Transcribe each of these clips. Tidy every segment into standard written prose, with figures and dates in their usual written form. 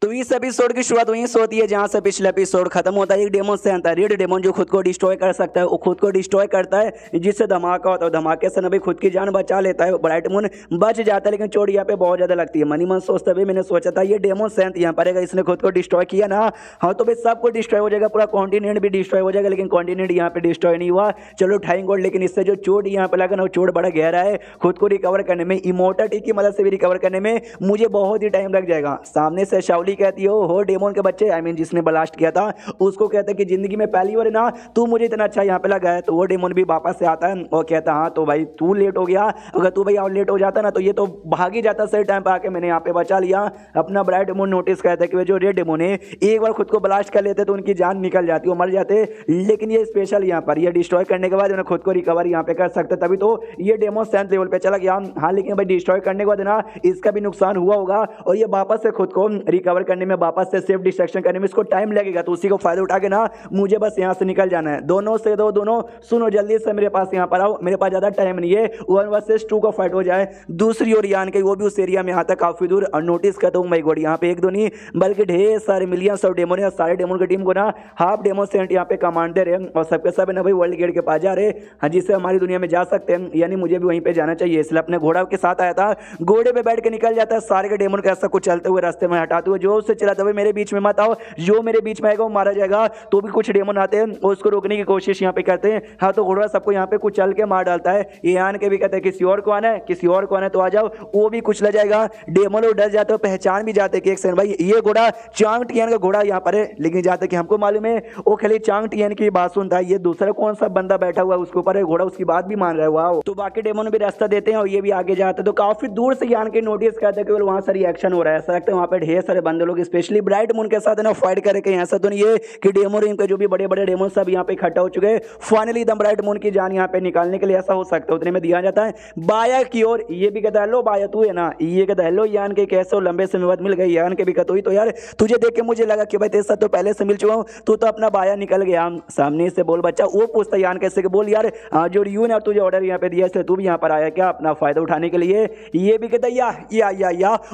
तो इस एपिसोड की शुरुआत वहीं से होती है जहां से पिछला एपिसोड खत्म होता है। एक डेमन से आता है, रेड डेमन, जो खुद को डिस्ट्रॉय कर सकता है। वो खुद को डिस्ट्रॉय करता है जिससे धमाका होता है। धमाके से नबी खुद की जान बचा लेता है। ब्राइट मून बच जाता है, लेकिन चोट यहाँ पे बहुत ज्यादा लगती है। मनी मन सोचते हुए मैंने सोचा था ये डेमन सेंट यहाँ पर अगर इसने खुद को डिस्ट्रॉय किया ना, हाँ तो भाई सब कुछ डिस्ट्रॉय हो जाएगा, पूरा कॉन्टिनेंट भी डिस्ट्रॉय हो जाएगा। लेकिन कॉन्टिनेंट यहाँ पे डिस्ट्रॉय नहीं हुआ, चलो थैंक गॉड। लेकिन इससे जो चोट यहाँ पे लगा ना, वो चोट बड़ा गहरा है। खुद को रिकवर करने में, इमोर्टलिटी की मदद से भी रिकवर करने में मुझे बहुत ही टाइम लग जाएगा। सामने से शाओली कहती हो डेमन के बच्चे, आई मीन जिसने ब्लास्ट किया था, उसको कहता है कि जिंदगी में पहली बार ना तू मुझे इतना अच्छा यहाँ पे लगा है। तो वो डेमन भी वापस से आता है और कहता है हाँ तो भाई तू लेट हो गया, अगर तू भाई और लेट हो जाता ना तो ये तो भाग ही जाता, सही टाइम पे आके मैंने यहाँ पे बचा लिया अपना। ब्राइट डेमन नोटिस करता है कि जो रेड डेमन है एक बार खुद को ब्लास्ट कर लेते तो उनकी जान निकल जाती, वो मर जाते। लेकिन ये स्पेशल यहाँ पर ये डिस्ट्रॉय करने के बाद खुद को रिकवर यहाँ पे कर सकते, तभी तो ये डेमन 7th लेवल पे चला गया। हाँ लेकिन भाई डिस्ट्रॉय करने के बाद ना इसका भी नुकसान हुआ होगा और ये वापस से खुद को रिकवर करने में, वापस से सेफ डिस्ट्रक्शन करने में इसको टाइम लगेगा। तो उसी को फायदा उठा के ना मुझे बस यहाँ से निकल जाना है। दोनों से दो, दोनों सुनो जल्दी से मेरे पास यहाँ पर आओ, मेरे पास ज्यादा टाइम नहीं है, 1 वर्सेस 2 का फाइट हो जाए। दूसरी ओर यान के वो भी उस एरिया में आता काफी दूर और नोटिस करता हूँ माय गॉड यहाँ पे एक दो नहीं बल्कि ढेर सारे मिलियंस ऑफ डेमन है। सारे डेमन की टीम को ना हाफ डेमन सेंट यहाँ पे कमांड दे रहे हैं और सबके सब ना भाई वर्ल्ड गेट के पास जा रहे हैं जिससे हमारी दुनिया में जा सकते हैं, यानी मुझे भी वहीं पे जाना चाहिए। इसलिए अपने घोड़ा के साथ आया था, घोड़े पे बैठ के निकल जाता है। सारे के डेमन का ऐसा कुछ चलते हुए रास्ते में हटाते हुए जो उससे चलाते हुए मेरे बीच में मत आओ, जो मेरे बीच में आएगा वो मारा जाएगा। तो भी कुछ डेमन आते हैं और उसको रोकने की कोशिश यहाँ पे करते हैं। हाँ तो घोड़ा सबको यहाँ पे कुछ चल के मार डालता है। ये आन के भी कहते हैं किसी और को आना है, किसी और को आना है तो आ जाओ, वो भी कुछ ले जाएगा। डेमन लोग डर जाते हो, पहचान भी जाते कि एक सेकंड भाई ये घोड़ा चांग टियन का घोड़ा यहाँ पर है, लेकिन जाते कि हमको मालूम है वो खाली चांग टियन की बात सुनता है, ये दूसरा कौन सा बंदा बैठा हुआ है उसके ऊपर है घोड़ा, उसकी बात भी मान रहा है। वाह, तो बाकी डेमन भी रास्ता देते हैं और ये भी आगे जाते हैं। तो काफी दूर से यान के नोटिस करते हैं कि वहां से रिएक्शन हो रहा है, ऐसा लगता है वहां पे ढेर सारे बंदे लोग स्पेशली ब्राइट मून के साथ ना फाइट करके। ऐसा तो नहीं है कि डेमन इनके जो भी बड़े बड़े डेमन सब यहाँ पे इकट्ठा हो चुके हैं। फाइनली एकदम ब्राइट मून की जान यहाँ पे निकालने के लिए ऐसा हो सकता है उतने में दिया जाता है बाया की ओर। ये भी कहता है हेलो बाया तू है ना, ये कहता है हेलो यान के कैसे हो, लंबे समय बाद मिल गई। यान के भी कहता हुई तो यार तुझे देख के मुझे लगा कि भाई तेरे साथ तो पहले से मिल चुका हूँ, तू तो अपना बाया निकल गया। सामने से बोल बच्चा, वो पूछता यान कैसे बोल यार जो रियू ने तुझे ऑर्डर यहाँ पे दिया इसलिए तू भी यहाँ पर आया क्या अपना फायदा उठाने के लिए। ये भी कहता या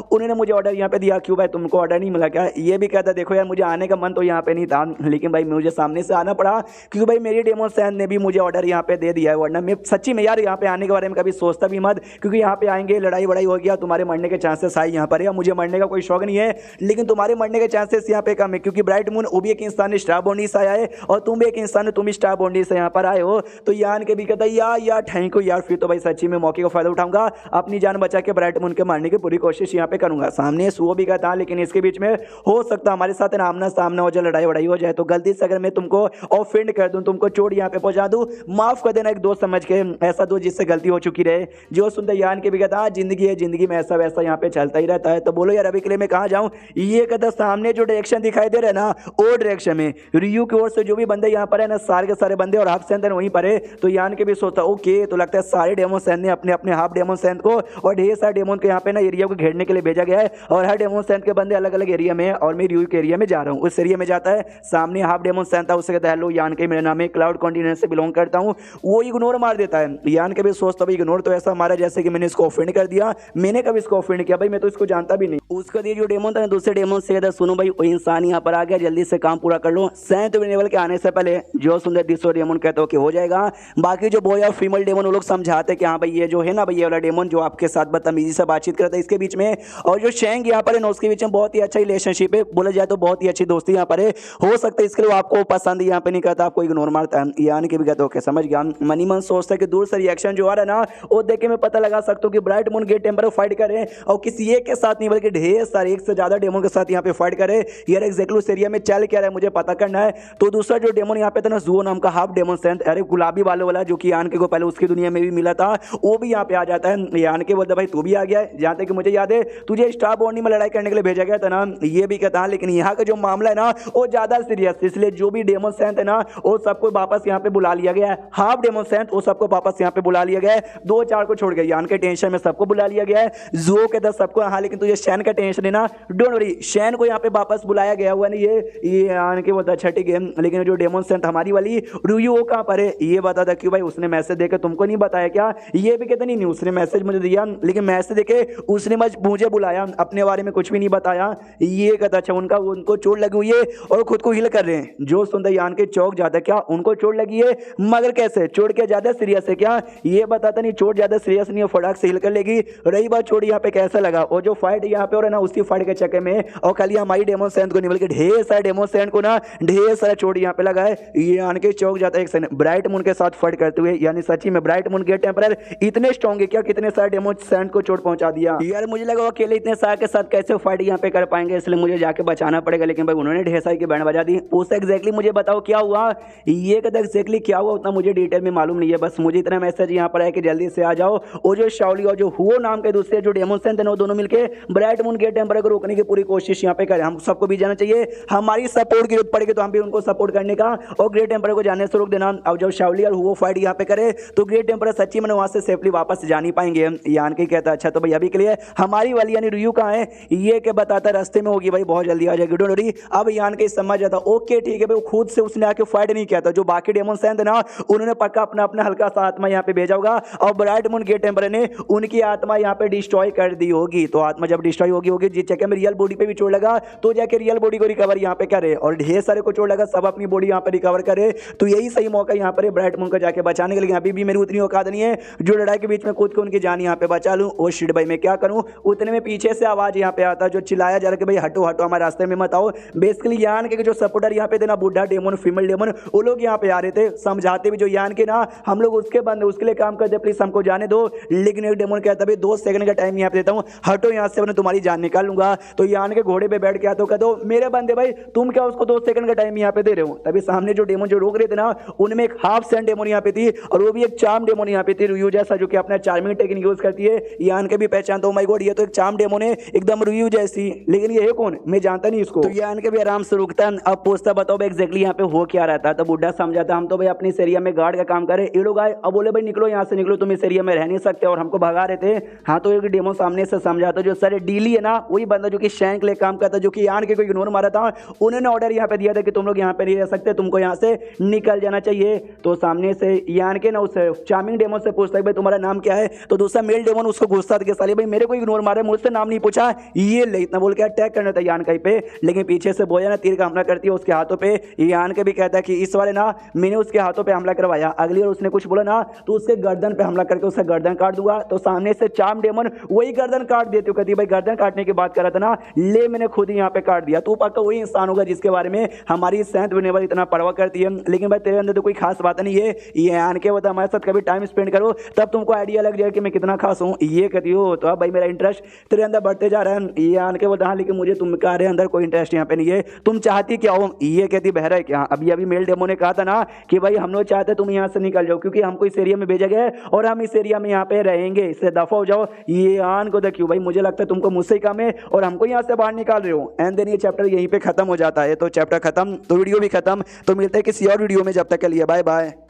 उन्होंने मुझे ऑर्डर यहाँ पे दिया, क्यों भाई तुमको ऑर्डर नहीं मिला क्या। ये भी कहता देखो यार मुझे आने का मन तो यहाँ पे नहीं था, लेकिन भाई मुझे सामने से आना पड़ा क्योंकि भाई मेरी डेमन सैन ने भी मुझे ऑर्डर यहाँ पे दे दिया है, वरना मैं सच्ची में यार यहाँ पे आने के बारे में कभी सोचता भी मत, क्योंकि यहाँ पे आएंगे लड़ाई वड़ाई हो गया, तुम्हारे मरने के चांसेस आए यहाँ पर। या मुझे मरने का कोई शौक नहीं है, लेकिन तुम्हारे मरने के चांसेस यहाँ पे कम है, क्योंकि ब्राइट मून वो भी एक इंसान स्टार बॉन्डी से आया है और तुम भी एक इंसान, तुम स्टार बॉन्डी से यहाँ पर आए हो। तो यान के भी कहता है यार थैंक यू यार, फिर तो भाई सच्ची में मौके का फायदा उठाऊंगा, अपनी जान बचा के ब्राइट मून के मारने की पूरी कोशिश यहाँ पे करूंगा। सामने वो भी कहता है लेकिन इसके बीच में हो सकता हमारे साथ आमना सामना हो जाए, लड़ाई वड़ाई हो जाए, तो गलती से अगर मैं तुमको ऑफेंड कर दूं, तुमको चोट यहाँ पे पहुंचा दूं, माफ कर देना एक दोस्त समझ के, ऐसा दोस्त जिससे गलती हो चुकी रहे। जो सुनते यान के भी कहता जिंदगी है, जिंदगी में ऐसा वैसा यहाँ पे चलता ही रहता है। तो बोलो यार अभी के लिए मैं कहाँ जाऊँ। ये कहता सामने जो डायरेक्शन दिखाई दे रहा है ना, वो डायरेक्शन में रियू की ओर से जो भी बंदे यहाँ पर है ना, सारे के सारे बंदे और हाफ सेंथ वहीं पर है। तो यान के भी सोचता ओके, तो लगता है सारे डेमन सेंथ ने अपने अपने हाफ डेमन सेंथ को और ढेर सारे डेमन को यहाँ पे ना एरिया को घेरने के लिए भेजा गया है, और हर डेमन सेंथ के बंदे अलग अलग एरिया में, और मैं रियू के एरिया में जा रहा हूँ। उस एरिया में जाता है, सामने हाफ डेमन सेंथ था, उससे कहता है हेलो यान के मेरा नाम है, क्लाउड कॉन्टिनेंट से बिलोंग करता हूँ। वो इग्नोर मार देता है। यान के भी सोचता भाई इग्नोर तो ऐसा मारा जैसे कि मैंने इसको ऑफेंड कर दिया, मैंने कभी इसको ऑफेंड किया भाई, मैं तो इसको जानता भी नहीं। उसका दिए जो डेमन था दूसरे डेमन से कहता सुनो भाई वो इंसान यहाँ पर आ गया, जल्दी से काम पूरा कर लो। 7th लेवल के आने से पहले जो सुंदर दिसो डेमन कहते हो कि हो जाएगा। बाकी जो बॉय और फीमेल डेमन वो लोग समझाते कि हाँ भाई ये जो है ना भाई ये वाला डेमन जो आपके साथ बदतमीजी से बातचीत करता है इसके बीच में, और जो शेंग यहाँ पर है ना उसके बीच में बहुत ही अच्छा रिलेशनशिप है, बोला जाए तो बहुत ही अच्छी दोस्ती यहाँ पर है। हो सकता है इसके लिए आपको पसंद यहाँ पे नहीं करता, आपको इग्नोर मारता है। यानी कि भी कहते हो समझ गया। मनी मन सोचता है कि दूर से रिएक्शन जो आ रहा है ना वो देख के मैं पता लगा सकता हूँ कि bright moon gate temper fight करे और किसी एक के साथ नहीं बल्कि ढेर सारे एक से ज्यादा डेमन के साथ यहाँ पे फाइट करे। यार एग्जैक्टली उस एरिया में चल क्या रहा है मुझे पता करना है। तो दूसरा जो डेमन यहाँ पे था ना जुओ नाम का हाफ डेमन सेंथ, अरे गुलाबी बालों वाला जो कि यान के को पहले उसकी दुनिया में भी मिला था, वो भी यहाँ पे आ जाता है। यान के बोलता भाई तू भी आ गया है, जहाँ तक मुझे याद है तुझे स्टार बॉन्डी में लड़ाई करने के लिए भेजा गया था ना। ये भी कहता है लेकिन यहाँ का जो मामला है ना वो ज्यादा सीरियस, इसलिए जो भी डेमन सेंथ है ना वो सबको वापस यहाँ पे बुला लिया गया है। हाफ डेमन सेंथ वो सबको वापस यहाँ पे बुला लिया गया है, 2-4 को छोड़ गया। यान के टेंशन में सबको बुला लिया गया है। जुओ के 10 सबको, हाँ लेकिन तुझे शैन का टेंशन है ना, डोंट वरी, शैन को यहाँ पे वापस बुलाया गया हुआ नहीं ये यान के बोलता छठी गेम। लेकिन जो डेमन सेंथ हमारी वाली रुयू वो कहाँ पर है ये बता था, क्यों भाई उसने मैसेज देकर तुमको नहीं बताया क्या। ये भी कहते नहीं उसने मैसेज मुझे दिया, लेकिन मैसेज देके उसने मुझे बुलाया, अपने बारे में कुछ भी नहीं बताया। ये कहता अच्छा उनको चोट लगी हुई है और खुद को हील कर रहे हैं। जो सुनते यान के चौक जाता है, क्या उनको चोट लगी है? मगर कैसे? चोट क्या ज्यादा सीरियस है क्या? ये बताता नहीं, चोट ज्यादा सीरियस नहीं है, फटाक से हील कर लेगी। रही बात चोट यहाँ पे कैसा लगा, और जो फाइट यहाँ पे हो रहा है ना, उसी फाइट के चक्कर में और खाली हमारी डेमन सैन को नहीं बल्कि ढेर सारे डेमन सैन को ना ढेर सारा चोट यहाँ पे लगा है। ये आन के चौक जाता है एक सेकंड ब्राइट मून के साथ फाइट करते हुए। यानी सच्ची में ब्राइट मून के टेम्परर इतने स्ट्रॉन्ग है क्या, कितने सारे डेमन सैन को चोट पहुंचा दिया यार। मुझे लगा वो अकेले इतने सारे के साथ कैसे फाइट यहाँ पे कर पाएंगे, इसलिए मुझे जाके बचाना पड़ेगा। लेकिन भाई उन्होंने ढेर सारी की बैंड बजा दी। उससे एग्जैक्टली मुझे बताओ क्या हुआ, ये कहता एग्जैक्टली क्या हुआ उतना मुझे डिटेल में मालूम नहीं है। बस मुझे इतना मैसेज यहाँ पर है कि जल्दी से आ जाओ। और जो शाओली और जो हुओ नाम के दूसरे जो डेमन सैन थे वो दोनों मिलके ब्राइट मून के टेम्परर को रोकने की पूरी कोशिश यहाँ पे करें। हम सबको भी जाना चाहिए, हमारी सपोर्ट की जरूरत पड़ेगी तो हम भी उनको सपोर्ट करने का और ग्रेट टेम्परर को जाने से रोक देना। अब जब शाओली और हुओ फाइट यहाँ पे करे तो ग्रेट टेम्परर सच्ची में वहां से सेफली वापस जा नहीं पाएंगे। यान के कहता अच्छा तो भाई अभी के लिए हमारी वाली यानी रियू कहाँ है, ये के बताता रास्ते में होगी भाई, बहुत जल्दी आ जाएगी, डोंट वरी। अब यान के समझ जाता ओके ठीक है भाई, खुद से उसने आके फाइट नहीं किया था। जो बाकी डेमन सैन थे ना उन्होंने पक्का अपना अपना हल्का सा आत्मा यहाँ पे भेजा होगा और ब्राइट मून गेट टेम्परर ने उनकी आत्मा यहाँ पे डिस्ट्रॉय कर दी होगी। तो आत्मा जब डिस्ट्रॉय होगी जिस जगह में रियल बॉडी पे भी चोट लगा तो जाके रियल बॉडी को रिकवर यहाँ पे करे, और ढेर सारे को चोट लगा सब अपनी बॉडी यहाँ पे रिकवर करे। तो यही सही मौका यहाँ पर ब्राइट मून को जाके बचाने के लिए। अभी भी मेरी उतनी औकात नहीं है जो लड़ाई के बीच में कूद के उनकी जान यहाँ पे बचा लूं। ओ शिट भाई मैं क्या करूं, उतने में पीछे से आवाज यहाँ पे आता जो चिल्लाया जा रहा कि भाई हटो हटो हमारे रास्ते में मत आओ। बेसिकली यान के जो सपोर्टर यहाँ पे थे ना, बुढ़ा डेमन फीमेल डेमन, वो लोग यहाँ पे आ रहे थे समझाते भी जो यान के ना हम लोग उसके बंद उसके लिए काम करते, प्लीज हमको जाने दो। लेकिन एक डेमन कहता भाई 2 सेकंड का टाइम यहाँ पे देता हूँ, हटो यहाँ से वरना तुम्हारी जान निकाल लूंगा। तो यान के घोड़े पे बैठ के आता कहते मेरे बंदे भाई तुम क्या उसको 2 सेकंड का टाइम यहाँ पे दे रहे हो। तभी सामने जो डेमन जो रोक रहे थे ना उनमें एक हाफ सेंट डेमन यहाँ पे थी और वो भी एक चार्म डेमन यहाँ पे थी रियू जैसा, जो कि अपना चार्मिंग टेक्निक यूज करती है। यान के भी पहचान तो माय गॉड ये तो एक चार्म डेमन है एकदम रियू जैसी, लेकिन ये है कौन मैं जानता नहीं इसको। तो यान के भी आराम से रुकता, अब पूछता बताओ एग्जैक्टली यहाँ पे हो क्या रहता। तो बुढ़ा समझाता हम तो भाई अपनी इस एरिया में गार्ड का काम करे, ये लोग आए अब बोले भाई निकलो यहाँ से निकलो, तुम इस एरिया में रह नहीं सकते और हमको भगा रहे थे। हाँ तो एक डेमो सामने से समझाता जो सर डीली है ना वही बंदा जो कि शैंक ले काम करता, जो कि यान के कोई इग्नोर मारा था, उन्होंने ऑर्डर यहाँ पे दिया था कि तुम लोग यहाँ पे नहीं रह सकते, तुमको यहाँ से निकल जाना चाहिए। तो सामने से यान के ना उस चार्मिंग डेमो से पूछता है भाई तुम्हारा नाम क्या है। तो दूसरा मेल डेमन उसको गुस्सा था साले भाई मेरे को इग्नोर मारा, मुझसे नाम नहीं पूछा, ये ले इतना बोल के अटैक करना था यान कहीं पे। लेकिन पीछे से बोया ना तीर का हमला करती है उसके हाथों पे। यान के भी कहता है कि इस वाले ना मैंने उसके हाथों पे हमला करवाया, अगली बार उसने कुछ बोला ना तो उसके गर्दन पे हमला करके उसका गर्दन काट दूंगा। तो सामने से चार्म डेमन वही गर्दन काट देती कहती भाई गर्दन काटने की बात कर रहा था ना, ले मैंने खुद ही यहाँ पे काट दिया। तू पक्का वही इंसान होगा जिसके बारे में हमारी सैंत बनने वाली इतना परवाह करती है। लेकिन भाई तेरे अंदर तो कोई खास बात नहीं है, ये आन के बता हमारे साथ कभी टाइम स्पेंड करो तब तुमको आइडिया लग जाए कि मैं कितना खास हूँ, ये कहती हो। तो अब भाई मेरा इंटरेस्ट तेरे अंदर बढ़ते जा रहा है, ये आन के बता। लेकिन मुझे तुम कह रहे अंदर कोई इंटरेस्ट यहाँ पे नहीं है, तुम चाहती क्या हो, ये कहती बहरा है क्या। अभी अभी मेल डेमो ने कहा था ना कि भाई हम लोग चाहते तुम यहाँ से निकल जाओ क्योंकि हमको इस एरिया में भेजा गया है और हम इस एरिया में यहाँ पे रहेंगे, इससे दफा हो जाओ। ये आन को देखियो भाई मुझे लगता है तुमको मुझसे ही काम है और हमको यहाँ से बाहर निकाल रहे हो। एंड देन ये चैप्टर यहीं पे खत्म हो जाता है। तो चैप्टर खत्म तो वीडियो भी खत्म। तो मिलते हैं किसी और वीडियो में, जब तक के लिए बाय बाय।